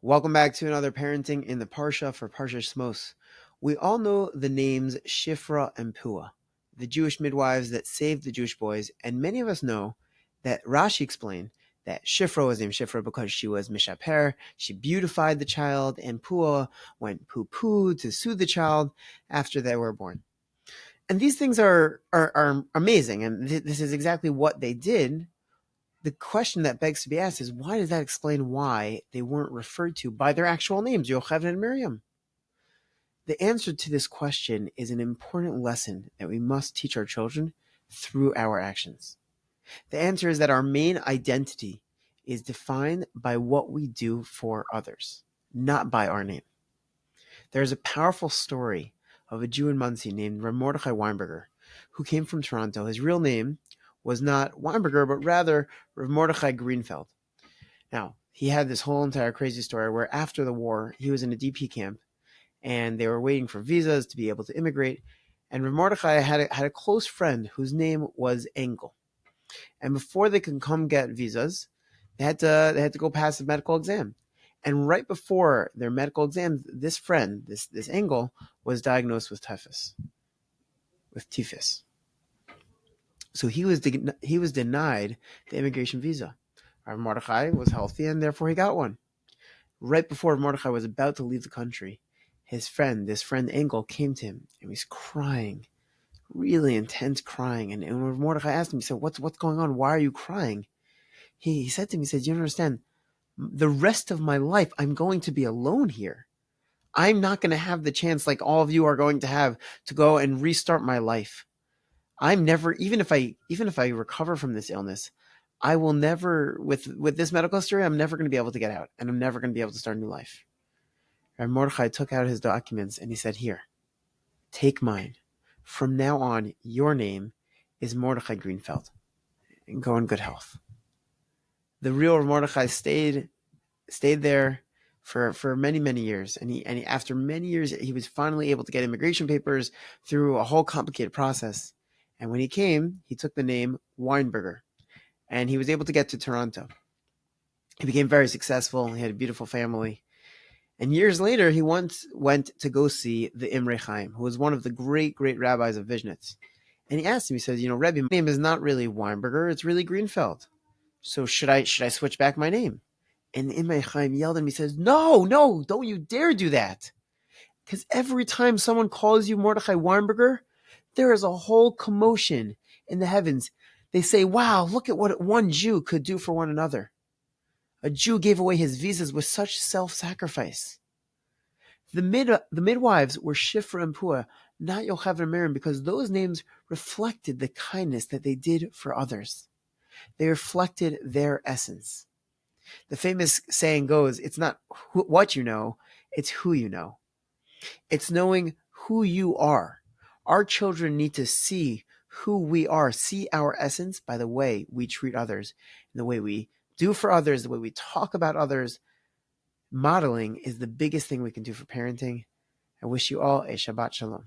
Welcome back to another parenting in the Parsha for Parsha Shemos. We all know the names Shifra and Puah, the Jewish midwives that saved the Jewish boys, and many of us know that Rashi explained that Shifra was named Shifra because she was mishaper, she beautified the child, and Puah went poo-poo to soothe the child after they were born. And these things are amazing, and this is exactly what they did. The question that begs to be asked is, why does that explain why they weren't referred to by their actual names, Yocheved and Miriam? The answer to this question is an important lesson that we must teach our children through our actions. The answer is that our main identity is defined by what we do for others, not by our name. There's a powerful story of a Jew in Muncie named Rav Mordechai Weinberger, who came from Toronto. His real name was not Weinberger, but rather Rav Mordechai Greenfeld. Now, he had this whole entire crazy story where after the war, he was in a DP camp, and they were waiting for visas to be able to immigrate. And Rav Mordechai had a close friend whose name was Engel. And before they could come get visas, they had to go pass a medical exam. And right before their medical exam, this friend, this Engel, was diagnosed with typhus. So he was denied the immigration visa. Rav Mordechai was healthy, and therefore he got one. Right before Mordechai was about to leave the country, this friend Engel, came to him and he was crying, really intense crying. And when Mordechai asked him, he said, "What's going on? Why are you crying?" He said to him, he said, "You don't understand. The rest of my life, I'm going to be alone here. I'm not going to have the chance, like all of you are going to have, to go and restart my life. I'm never, even if I recover from this illness, I will never, with this medical history, I'm never going to be able to get out, and I'm never going to be able to start a new life." And Mordechai took out his documents and he said, "Here, take mine. From now on, your name is Mordechai Greenfeld, and go in good health." The real Mordechai stayed there for many, many years. And he after many years, he was finally able to get immigration papers through a whole complicated process. And when he came, he took the name Weinberger, and he was able to get to Toronto. He became very successful. He had a beautiful family. And years later, he once went to go see the Imre Chaim, who was one of the great, great rabbis of Vizhnitz. And he asked him, he says, "Rebbe, my name is not really Weinberger, it's really Greenfeld. So should I switch back my name?" And Imre Chaim yelled at him, he says, "No, don't you dare do that. Because every time someone calls you Mordechai Weinberger, there is a whole commotion in the heavens. They say, wow, look at what one Jew could do for one another. A Jew gave away his visas with such self-sacrifice." The midwives were Shifra and Puah, not Yocheved and Miriam, because those names reflected the kindness that they did for others. They reflected their essence. The famous saying goes, it's not what you know, it's who you know. It's knowing who you are. Our children need to see who we are, see our essence by the way we treat others, the way we do for others, the way we talk about others. Modeling is the biggest thing we can do for parenting. I wish you all a Shabbat Shalom.